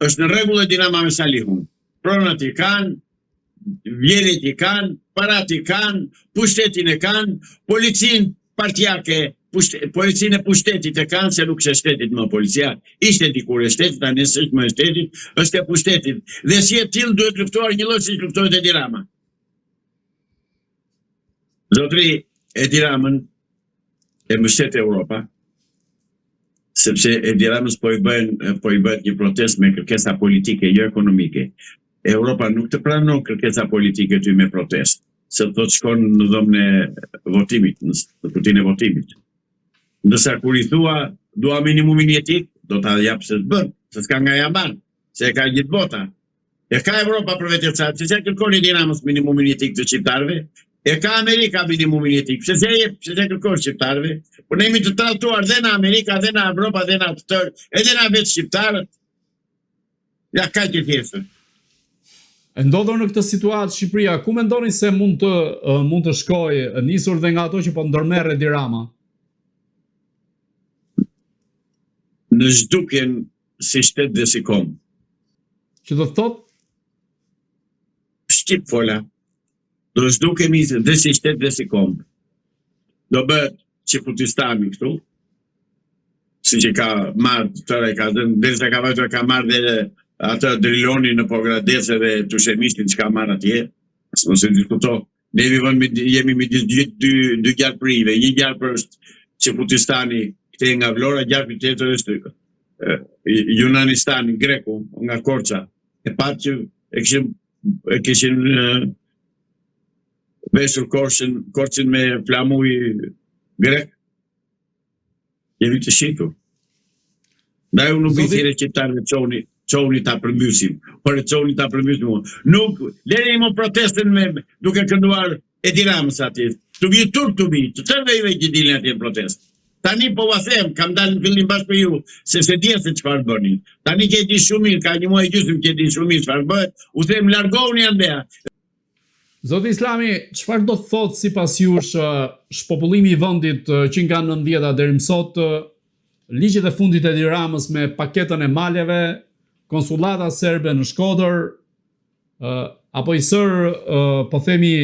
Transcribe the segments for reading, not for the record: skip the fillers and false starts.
është në rregull e Dinama me Salihun. Pronat i kanë, vjerit i kanë, parat i kanë, pushtetin e kanë, policin partijake, policinë e pushtetit e kanë, se nuk është e shtetit më policia, ishte dikur e shtetit, tani s'është më e shtetit, është e pushtetit. Dhe si e tillë duhet luftuar një lloj si luftohet Edi Rama. Zotri Edi Ramën e mbështet Europa, sepse Edi Ramës po i bëhet një protestë me kërkesa politike, jo ekonomike. Europa nuk të pranon kërkesa politike ty me protestë, se do të shkon në dhomën e votimit, në kutinë e votimit. Ndërsa kur i thua dua minimumin jetik, do ta jap se s'bën, se s'ka nga jaban, se e ka gjithë bota. E ka Europa për vetë sa, se kërkon Edi Ramës minimumin jetik të shqiptarëve, e ka Amerika minimumin jetik, se kërkon shqiptarëve, por ne jemi të trajtuar dhe në Amerika, dhe në Evropa, dhe në të tërë, edhe në vetë shqiptarët. Ja ka që thjesht. E ndodhur në këtë situatë Shqipëria, ku mendoni se mund të shkojë, nisur dhe nga ato që po ndërmerr Edi Rama? Në zhdukjen si shtet dhe si kom. Që do thot? Shqip fola. Do zhdukemi dhe si shtet dhe si kom. Do bëhet Çifutistani këtu, si që ka marrë tëra i ka dënë, dhe se ka vajtë ka marrë dhe atë Driloni në Pogradece dhe Tushemistin që ka marrë atje, së mos e diskuto. Ne jemi midis dy gjarpërive, një gjarpër është Çifutistani këtej nga Vlora, gjarpi tjetër është Yunanistani, Greku, nga Korça. E patë që e kishin veshur Korçën me flamuj grek. Jemi të shitur. Ndaj unë nuk i thire qiptarëve qoni ta përmbysim, por e qoni ta përmbysim. Nuk, leni më protestën me duke kënduar Edi Ramës atje. Të vi turp të vi, të tërvejve që dilin atje në protestë. Tani po va them, kam dalë në fillim bashkë për ju, se dje se çfarë bënin. Tani që e di shumë mirë, ka një muaj gjysmë që e di shumë mirë çfarë bëhet, u them largohuni andea. Zoti Islami, çfarë do të thotë sipas jush shpopullimi i vendit që nga 90-ta deri më sot, ligjet e fundit e Edi Ramës me paketën e maleve, konsullata serbe në Shkodër, apo i po themi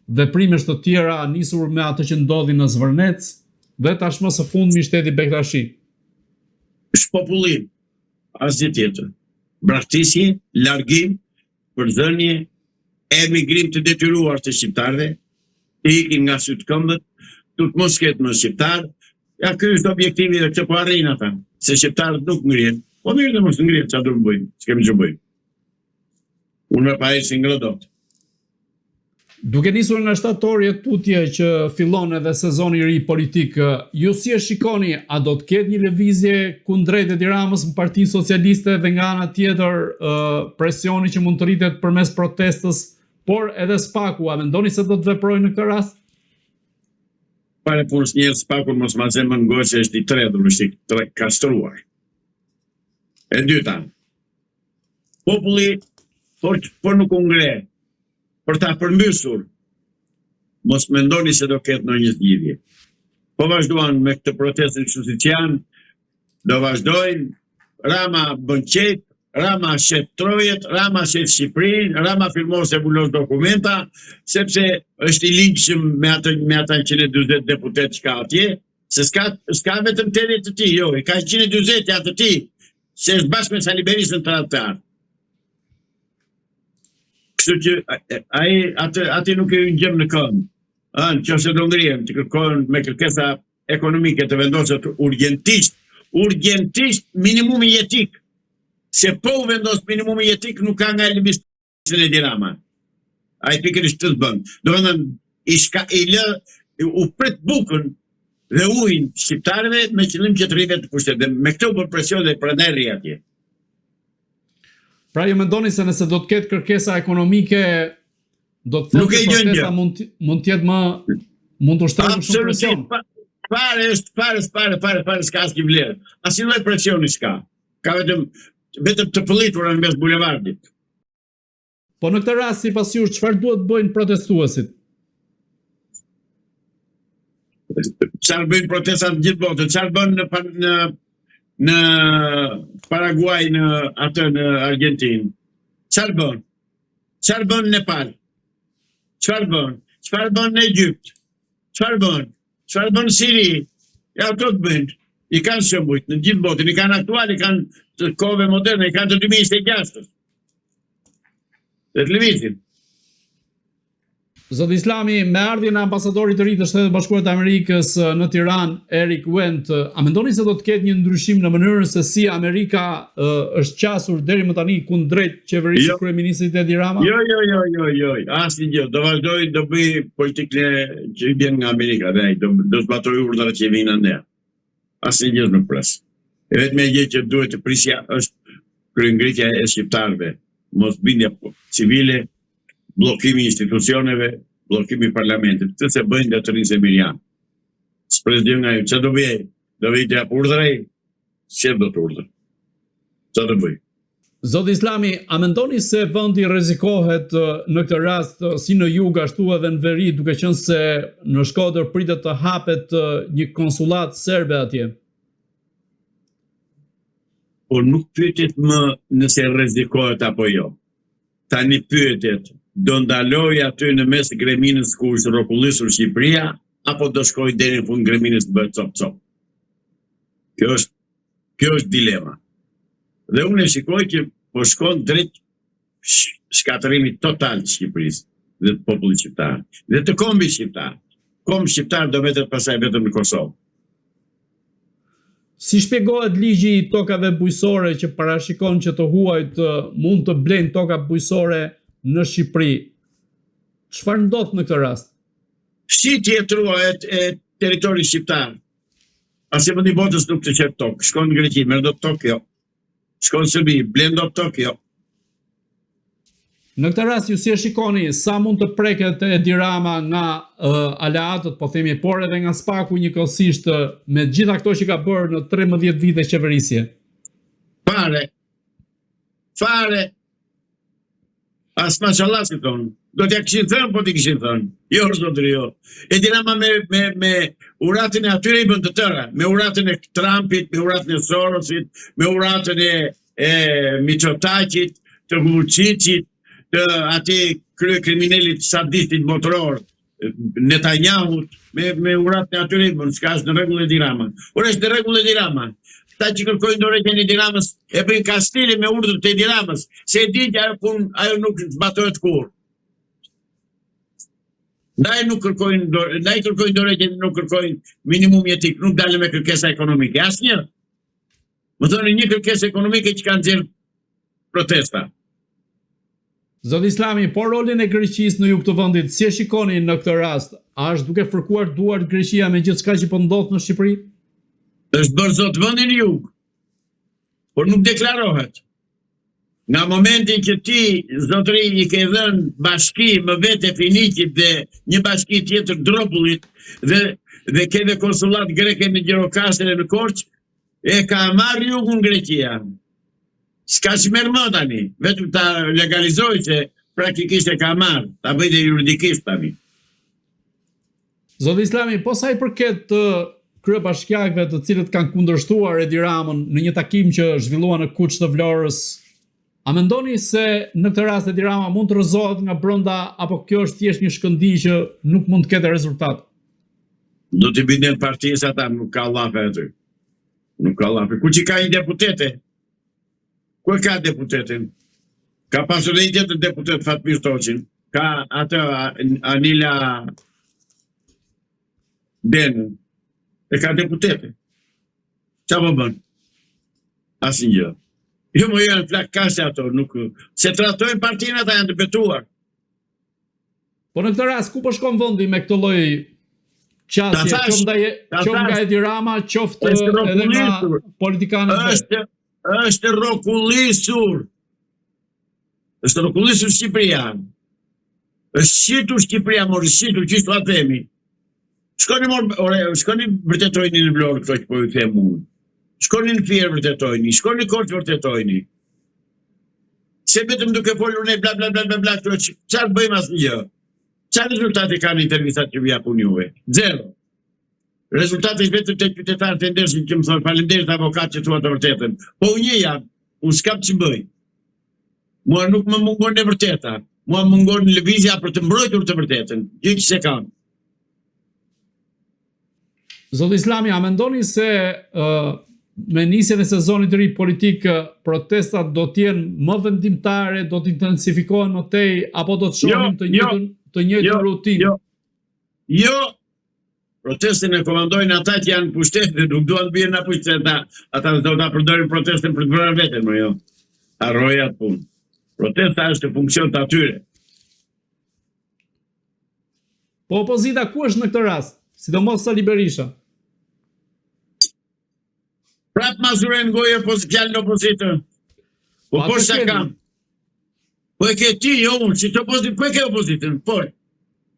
veprimesh të tjera nisur me atë që ndodhi në Zvërnec, dhe tashmë së fundmi shteti Bektashi. Shpopullim, asgjë tjetër. Braktisje, largim, përdhënie, emigrim të detyruar të shqiptarëve, ikin nga sytë këmbët, të mos ketë më shqiptar. Ja, ky është objektivi dhe që po arrin ata, se shqiptarët nuk ngrihen. Po mirë dhe mos ngrihen, çfarë do të bëjmë? S'kemi që bëjmë. Unë me pa si ngrëdot. Duke nisur nga shtatori e tutje që fillon edhe sezoni i ri politik, ju si e shikoni, a do të ketë një lëvizje kundrejt Edi Ramës në Partinë Socialiste dhe nga ana tjetër presioni që mund të rritet përmes protestës, por edhe Spaku, a mendoni se do të veprojë në këtë rast? Pare punës njerë Spaku mos ma zemën ngoj se është i tredhur, është i kastruar. E dyta, populli, por nuk u ngre, për ta përmbysur, mos mendoni se do ketë në një zgjidhje. Po vazhduan me këtë protestin kështu siç janë, do vazhdojnë, Rama bën qejf, Rama shet trojet, Rama shet Shqipërinë, Rama firmon se bulos dokumenta, sepse është i ligjshëm me ata 140 deputet që ka atje, se s'ka vetëm teret të tij, jo, i ka 140 atë të tij, se është bashkë me Sali Berisën të tradhtar. Kështu që ati nuk e ngjëm në këmbë. Nëse do ngrihen të kërkojnë me kërkesa ekonomike të vendoset urgjentisht minimumi jetik. Se po u vendos minimumi jetik nuk ka nga lëvizjen e Edi Rama. Ai pikërisht të bën. Do të u prit bukën dhe ujin shqiptarëve me qëllim që të rritet të pushtet. Me këtë u bën presion dhe prandaj rri atje. Pra ju mendoni se nëse do të ketë kërkesa ekonomike, do të thotë që protesta mund të jetë mund të ushtrojë më shumë presion. Pare s'ka asnjë vlerë. Asnjë lloj presioni s'ka. Ka vetëm të pëllitura në mes bulevardit. Po në këtë rast sipas jush çfarë duhet bëjnë protestuesit? Çfarë bëjnë protestat në gjithë botën? Çfarë bën në Paraguay, në Argentinë. Çfarë bën? Çfarë bën Nepal? Çfarë bën? Çfarë bën në Egypt? Çfarë bën? Çfarë bën në Siri? Ja ato të bëjnë. I kanë shembujt në gjithë botën, i kanë aktual, i kanë të kohëve moderne, i kanë të 2026. Dhe të lëvizin. Zoti Islami, me ardhjen e ambasadorit të ri të Shtetet Bashkuara të Amerikës në Tiranë, Eric Wendt, a mendoni se do të ketë një ndryshim në mënyrën se si Amerika është qasur deri më tani kundrejt qeverisë kryeministrit Edi Rama? Jo. Asnjë gjë. Do vazhdoj të bëj politikën që vjen nga Amerika, do zbatoj urdhrat që vinë ande. Asnjë gjë nuk pres. E vetme gjë që duhet të prisja është kryengritja e shqiptarëve, mosbindja civile, bllokimi i institucioneve, bllokimi i parlamentit. Këtë se bëjnë dhe të rinë Emilian. S'pres gjë nga ju. Që do bëj? Do bëj të jap urdhrej? Si do të urdhër? Që do bëj? Zoti Islami, a mendoni se vendi rrezikohet në këtë rast si në jug ashtu edhe në veri, duke qenë se në Shkodër pritet të hapet një konsullat serbe atje? Po nuk pyetet më nëse rrezikohet apo jo. Tani pyetet, do ndaloj aty në mes Greminës ku është rrokullisur Shqipëria, apo do shkoj deri në fund Greminës të bëhet cop-cop? Kjo është dilema. Dhe unë e shikoj që po shkon drejt shkatërimit total të Shqipërisë dhe të popullit shqiptar, dhe të kombit shqiptar. Kombi shqiptar do vetet pasaj vetëm në Kosovë. Si shpjegohet ligji i tokave bujësore që parashikon që të huajt mund të blejnë toka bujësore në Shqipëri? Çfarë ndodh në këtë rast? Shitje truajet e territorit shqiptar. Asnjë vend i botës nuk të qep tokë. Shkon në Greqi, merr dot tokë jo. Shkon në Serbi, blen dot tokë jo. Në këtë rast ju si e shikoni sa mund të preket Edi Rama nga aleatët, po themi, por edhe nga Spaku njëkohësisht me gjitha këto që ka bërë në 13 vite qeverisje? Fare. As mashallah si thonë. Do t'ja kishin thënë, po t'i kishin thënë. Jo, zotëri, jo. Edi Rama me uratën e atyre i bën të tëra. Me uratën e Trumpit, me uratën e Sorosit, me uratën e Mitsotakit, të Vučićit, të ati krye kriminalit sadistit motoror, Netanyahut, me uratën e atyre i bën, s'ka është në rregull Edi Rama. Por është në rregull Edi Rama. Ta që kërkojnë dorëheqjen e Edi Ramës e bëjnë kastilin me urdhër të Edi Ramës, se e di që ajo nuk zbatohet kurrë. Ndaj kërkojnë dorëheqjen, nuk kërkojnë minimum jetik, nuk dalën me kërkesa ekonomike. Asnjë. Më thonë një kërkesë ekonomike që kanë nxjerr protesta. Zoti Islami, por rolin e Greqisë në jug të vendit, si e shikoni në këtë rast? A është duke fërkuar duart Greqia me gjithçka që po ndodh në Shqipëri? Është bërë zot vendi në jug, por nuk deklarohet. Nga momenti që ti, zotëri, i ke dhënë bashki më vete Finikit dhe një bashki tjetër Dropullit dhe keve konsulat greke në Gjirokastër e në Korçë, e ka marrë jugun Greqia. S'ka që merë më tani, vetëm ta legalizoj që praktikisht e ka marrë, ta bëjde juridikisht tani. Zoti Islami, po sa i përket kryebashkiakëve të cilët kanë kundërshtuar Edi Ramën në një takim që zhvillua në Kuç të Vlorës, a mendoni se në këtë rast Edi Rama mund të rrëzohet nga brenda, apo kjo është thjesht një shkëndi që nuk mund të ketë rezultat? Do t'i binden partisë ata, nuk ka llafe aty. Nuk ka llafe. Ku që ka një deputete? Ku e ka deputetin? Ka pasur dhe një tjetër deputet Fatmir Toçin. Ka atë Anila Denën. E ka deputete. Qa po bën? Asnjë gjë. Jo më janë flak kase ato, nuk se trajtojnë partinë ata janë të betuar. Po në këtë rast ku po shkon vendi me këtë lloj qasje, qoftë nga Edi Rama, qoftë edhe nga politikanët? Është rrokullisur. Është rrokullisur Shqipëria. Është shitur Shqipëria, mori shitur që ta themi. Shkoni vërtetojni në Vlorë këto që po ju them unë. Shkoni në Fier vërtetojni, shkoni në Korçë vërtetojni. Se vetëm duke folur ne bla bla bla bla bla, çfarë bëjmë asnjë gjë? Çfarë rezultate kanë intervistat që vi japun juve? Zero. rezultati vetëm tek qytetarët e ndershëm që më thonë faleminderit avokat që thua të vërtetën. Po unë një jam, unë s'kam që bëj. Mua nuk më mungon e vërteta. Mua më mungon lëvizja për të mbrojtur të vërtetën. Gjë që se kam. Zoti Islami, a mendoni se me nisjen e sezonit të ri politik protestat do të jenë më vendimtare, do të intensifikohen më tej apo do të shohim të njëjtën rutinë? Jo. Protestin e komandojnë ata që janë pushtet dhe nuk duan të bien në pushtet. Ata do ta përdorin protestin për të vrarë veten, më jo. Harroja atë punë. Protesta është funksion të atyre. Po opozita ku është në këtë rast? Sidomos Sali Berisha. Prap mazuren gojë fjalën opozitë. Po sa kam. Po e ke ti, jo unë, si të opozitë, po e ke opozitën, por.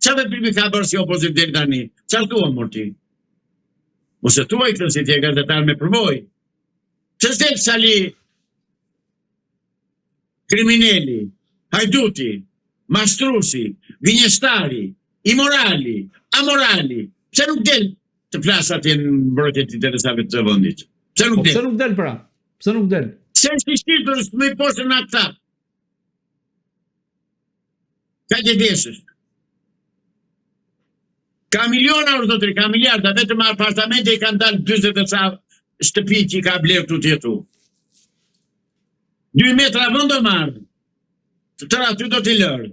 Qa veprimi ka bërë si opozitë deri tani? Qa thua mor ti? Mos e thuaj këtë si ti e gazetar me përvojë. Ç'është del Sali kriminali, hajduti, mashtrusi, gënjeshtari, imorali, amorali. Pse nuk del të flas atje në mbrojtjet interesave të vendit? Pse nuk del? Pse nuk del pra? Pse nuk del? Se është i shtirtur më i poshtë në ata. Ka të deshësh. Ka miliona zotri, ka miliarda, vetëm apartamente i kanë dalë 40 e ca shtëpi që i ka blerë të tjetu. 2 metra vend do marrë. Të tëra aty do t'i lërë.